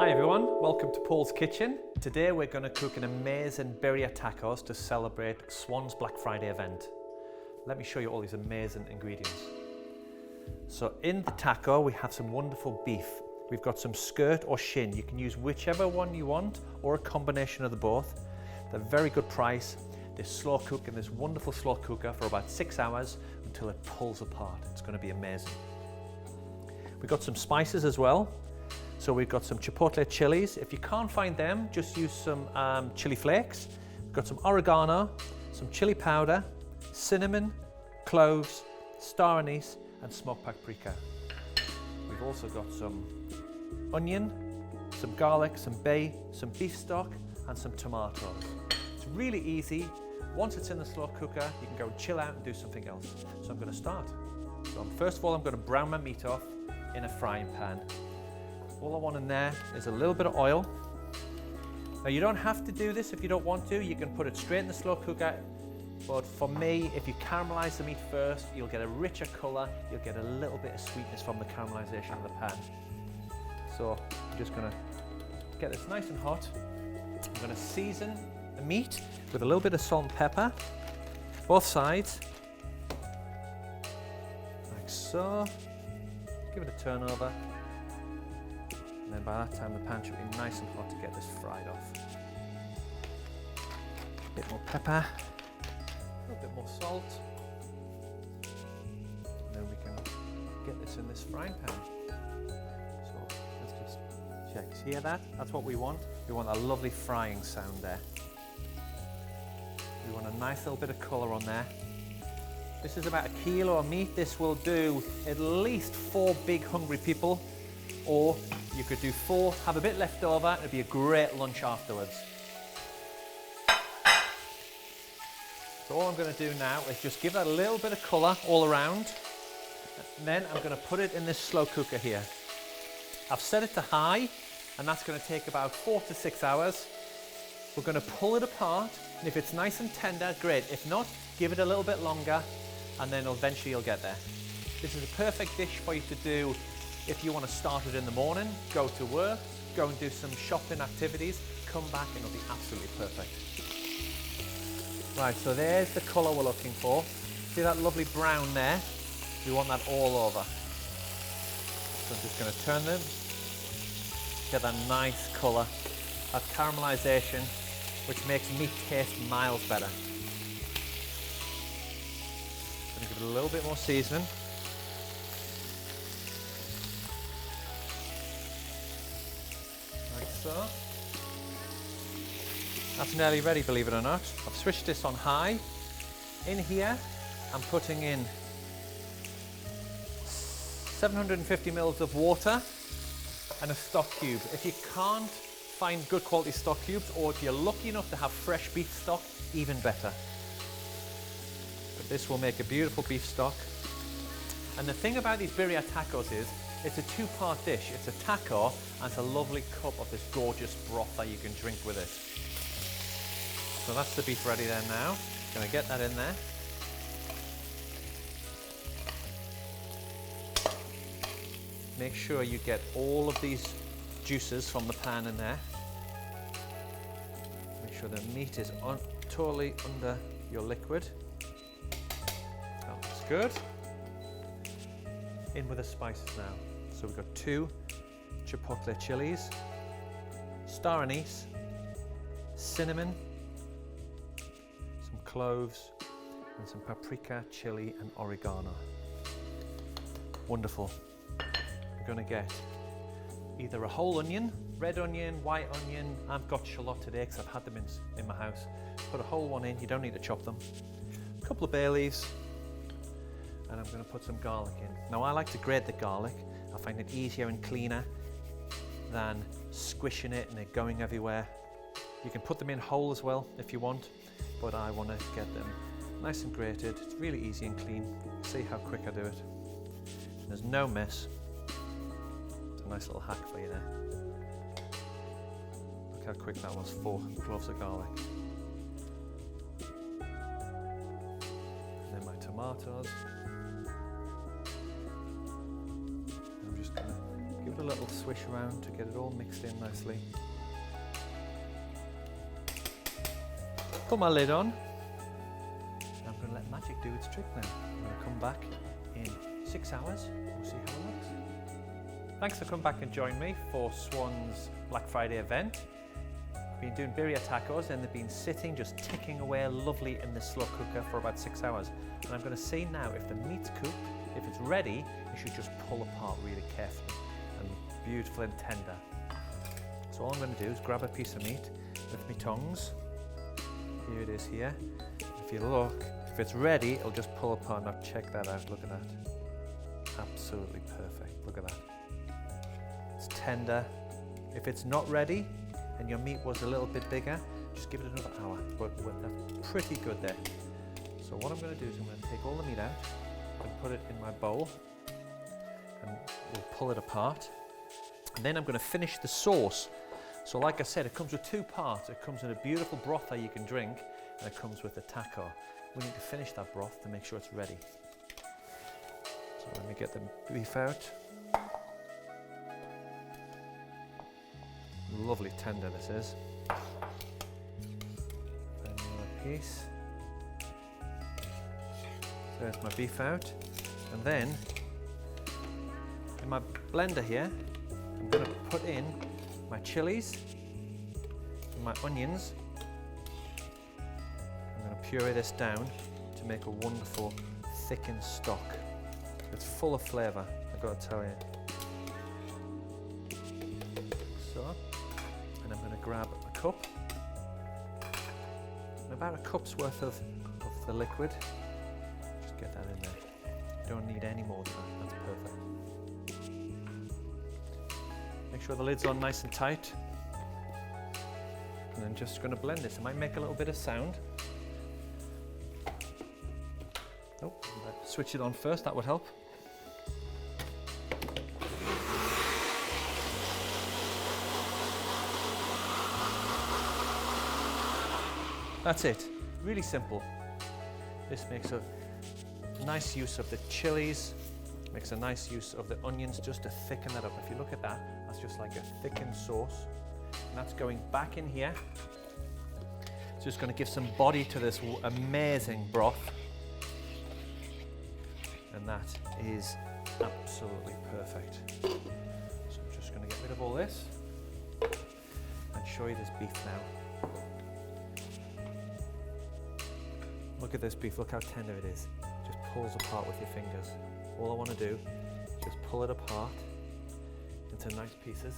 Hi everyone, welcome to Paul's Kitchen. Today we're going to cook an amazing birria tacos to celebrate Swan's Black Friday event. Let me show you all these amazing ingredients. So in the taco we have some wonderful beef. We've got some skirt or shin. You can use whichever one you want or a combination of the both. They're very good price. They slow cook in this wonderful slow cooker for about 6 hours until it pulls apart. It's going to be amazing. We've got some spices as well. So we've got some chipotle chilies. If you can't find them, just use some chili flakes. We've got some oregano, some chili powder, cinnamon, cloves, star anise, and smoked paprika. We've also got some onion, some garlic, some bay, some beef stock, and some tomatoes. It's really easy. Once it's in the slow cooker, you can go and chill out and do something else. So I'm going to start. So first of all, I'm going to brown my meat off in a frying pan. All I want in there is a little bit of oil. Now you don't have to do this if you don't want to. You can put it straight in the slow cooker. But for me, if you caramelize the meat first, you'll get a richer color. You'll get a little bit of sweetness from the caramelization of the pan. So I'm just gonna get this nice and hot. I'm gonna season the meat with a little bit of salt and pepper, both sides, like so. Give it a turn over. And then by that time the pan should be nice and hot to get this fried off. A bit more pepper, a little bit more salt. And then we can get this in this frying pan. So let's just check. Hear that? That's what we want. We want a lovely frying sound there. We want a nice little bit of colour on there. This is about 1 kilo of meat. This will do at least 4 big hungry people. Or you could do 4, have a bit left over, and it'd be a great lunch afterwards. So all I'm going to do now is just give that a little bit of colour all around. And then I'm going to put it in this slow cooker here. I've set it to high, and that's going to take about 4 to 6 hours. We're going to pull it apart, and if it's nice and tender, great. If not, give it a little bit longer, and then eventually you'll get there. This is a perfect dish for you to do if you want to start it in the morning, go to work, go and do some shopping activities, come back and it'll be absolutely perfect. Right, so there's the colour we're looking for. See that lovely brown there? We want that all over. So I'm just going to turn them, get that nice colour, that caramelisation, which makes meat taste miles better. Going to give it a little bit more seasoning. So, that's nearly ready, believe it or not. I've switched this on high. In here, I'm putting in 750 mils of water and a stock cube. If you can't find good quality stock cubes, or if you're lucky enough to have fresh beef stock, even better. But this will make a beautiful beef stock. And the thing about these birria tacos is, it's a 2-part dish. It's a taco and it's a lovely cup of this gorgeous broth that you can drink with it. So that's the beef ready there now. Gonna get that in there. Make sure you get all of these juices from the pan in there. Make sure the meat is totally under your liquid. That looks good. In with the spices now. So we've got 2 chipotle chilies, star anise, cinnamon, some cloves, and some paprika, chili, and oregano. Wonderful. We're going to get either a whole onion, red onion, white onion. I've got shallot today because I've had them in my house. Put a whole one in, you don't need to chop them. A couple of bay leaves, and I'm going to put some garlic in. Now I like to grate the garlic. I find it easier and cleaner than squishing it and it going everywhere. You can put them in whole as well if you want, but I want to get them nice and grated. It's really easy and clean. See how quick I do it. There's no mess. It's a nice little hack for you there. Look how quick that was, 4 cloves of garlic. And then my tomatoes. I'm just going to give it give it a little swish around to get it all mixed in nicely. Put my lid on. I'm going to let magic do its trick now. I'm going to come back in 6 hours. We'll see how it looks. Thanks for coming back and joining me for Swan's Black Friday event. I've been doing birria tacos and they've been sitting just ticking away lovely in the slow cooker for about 6 hours. And I'm going to see now if the meat's cooked, if it's ready, you should just pull apart really carefully and beautiful and tender. So all I'm going to do is grab a piece of meat with my tongs. Here it is here. If you look, if it's ready, it'll just pull apart. Now check that out, look at that. Absolutely perfect, look at that. It's tender. If it's not ready and your meat was a little bit bigger, just give it another hour. But that's pretty good there. So what I'm going to do is I'm going to take all the meat out and put it in my bowl and we'll pull it apart. And then I'm going to finish the sauce. So like I said, it comes with 2 parts. It comes in a beautiful broth that you can drink and it comes with a taco. We need to finish that broth to make sure it's ready. So let me get the beef out. Lovely tender this is. Another piece. So there's my beef out. And then in my blender here, I'm going to put in my chilies and my onions. I'm going to puree this down to make a wonderful thickened stock. It's full of flavour, I've got to tell you. So, and I'm going to grab a cup, and about a cup's worth of the liquid. Just get that in there. Don't need any more than that, that's perfect. Make sure the lid's on nice and tight. And then just going to blend this. It might make a little bit of sound. Oh, switch it on first, that would help. That's it, really simple. This makes a nice use of the chilies, makes a nice use of the onions just to thicken that up. If you look at that, that's just like a thickened sauce. And that's going back in here. It's just going to give some body to this amazing broth. And that is absolutely perfect. So I'm just going to get rid of all this and show you this beef now. Look at this beef, look how tender it is. It just pulls apart with your fingers. All I want to do is just pull it apart into nice pieces.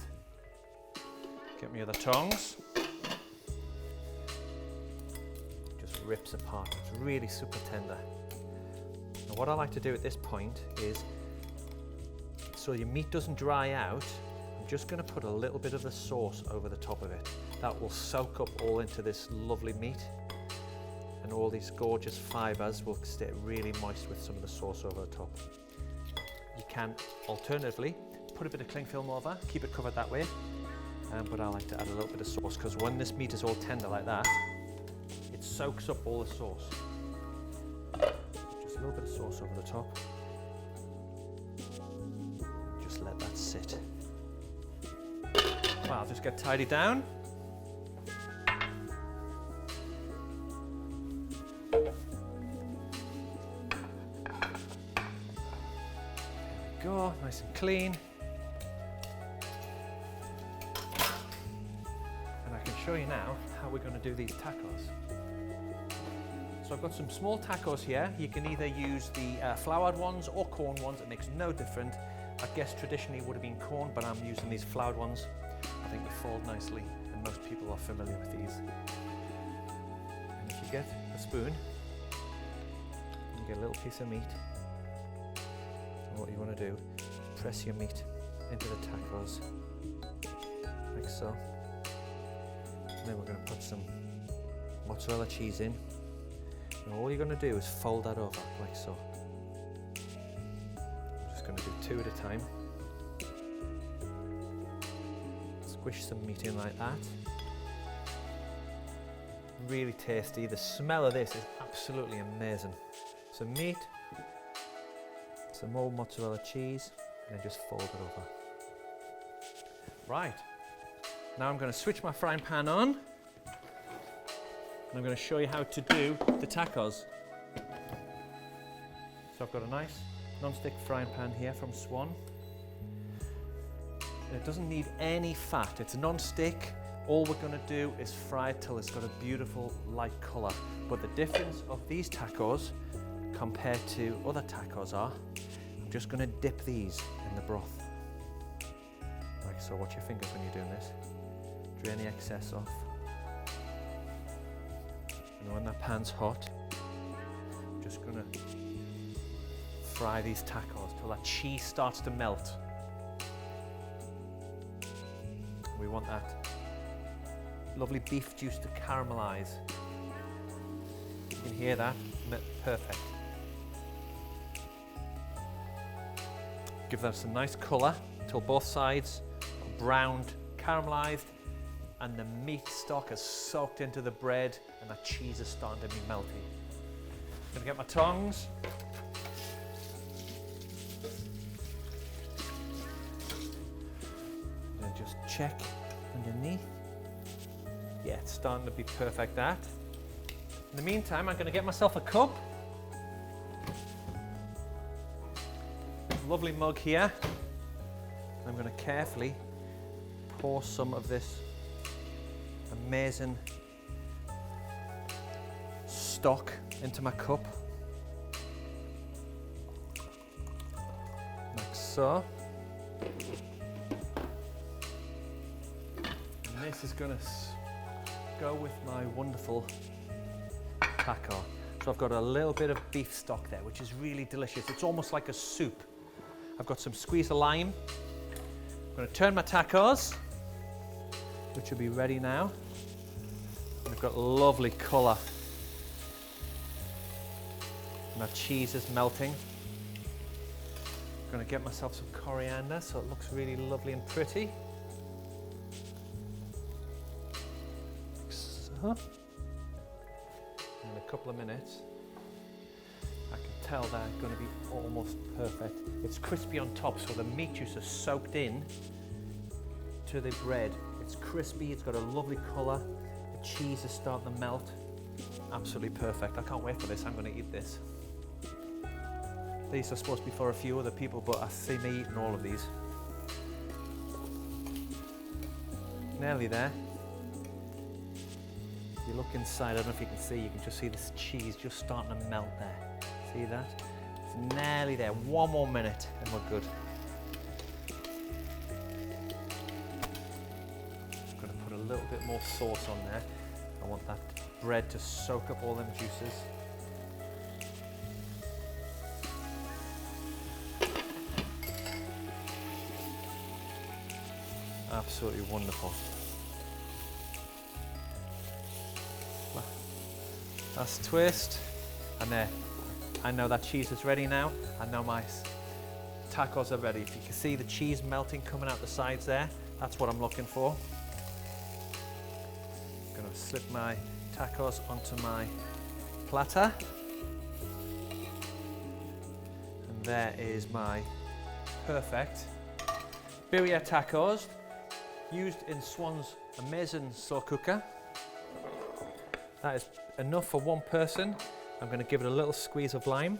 Get me other tongs. Just rips apart, it's really super tender. Now what I like to do at this point is, so your meat doesn't dry out, I'm just going to put a little bit of the sauce over the top of it. That will soak up all into this lovely meat. And all these gorgeous fibres will stay really moist with some of the sauce over the top. You can alternatively put a bit of cling film over, keep it covered that way, but I like to add a little bit of sauce because when this meat is all tender like that, it soaks up all the sauce. Just a little bit of sauce over the top. Just let that sit. Well, I'll just get tidied down. Go, nice and clean. And I can show you now how we're going to do these tacos. So I've got some small tacos here. You can either use the floured ones or corn ones. It makes no difference. I guess traditionally it would have been corn, but I'm using these floured ones. I think they fold nicely and most people are familiar with these. And if you get a spoon, you get a little piece of meat. What you want to do, press your meat into the tacos, like so. And then we're going to put some mozzarella cheese in. And all you're going to do is fold that over, like so. I'm just going to do 2 at a time. Squish some meat in like that. Really tasty. The smell of this is absolutely amazing. Some meat, some more mozzarella cheese, and then just fold it over. Right, now I'm going to switch my frying pan on and I'm going to show you how to do the tacos. So I've got a nice non-stick frying pan here from Swan. It doesn't need any fat, it's non-stick. All we're going to do is fry it till it's got a beautiful light colour. But the difference of these tacos compared to other tacos are, I'm just going to dip these in the broth. Like so, watch your fingers when you're doing this. Drain the excess off. And when that pan's hot, I'm just going to fry these tacos till that cheese starts to melt. We want that lovely beef juice to caramelise. You can hear that? Perfect. Give that some nice colour till both sides are browned, caramelised, and the meat stock has soaked into the bread and that cheese is starting to be melty. I'm going to get my tongs. And just check underneath. Yeah, it's starting to be perfect, that. In the meantime, I'm going to get myself a cup. Lovely mug here. I'm going to carefully pour some of this amazing stock into my cup. Like so. And this is going to go with my wonderful taco. So I've got a little bit of beef stock there, which is really delicious. It's almost like a soup. I've got some squeezed lime. I'm going to turn my tacos, which will be ready now. And I've got lovely colour. My cheese is melting. I'm going to get myself some coriander so it looks really lovely and pretty. Like so. In a couple of minutes, I can tell they're going to be almost perfect. It's crispy on top, so the meat juice is soaked in to the bread. It's crispy, it's got a lovely colour, the cheese is starting to melt. Absolutely perfect. I can't wait for this. I'm going to eat this. These are supposed to be for a few other people, but I see me eating all of these. Nearly there. If you look inside, I don't know if you can see, you can just see this cheese just starting to melt there. See that? It's nearly there. One more minute and we're good. I'm going to put a little bit more sauce on there. I want that bread to soak up all them juices. Absolutely wonderful. Last twist, and there. I know that cheese is ready now. I know my tacos are ready. If you can see the cheese melting coming out the sides there, that's what I'm looking for. I'm going to slip my tacos onto my platter. And there is my perfect Birria Tacos, used in Swan's amazing slow cooker. That is enough for one person. I'm going to give it a little squeeze of lime.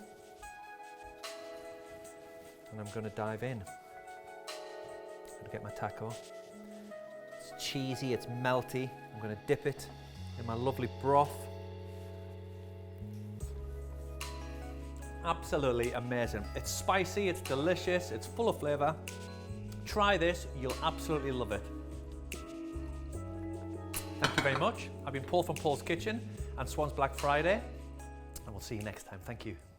And I'm going to dive in. I'm going to get my taco. It's cheesy, it's melty. I'm going to dip it in my lovely broth. Absolutely amazing. It's spicy, it's delicious, it's full of flavour. Try this, you'll absolutely love it. Thank you very much. I've been Paul from Paul's Kitchen and Swan's Black Friday, and we'll see you next time. Thank you.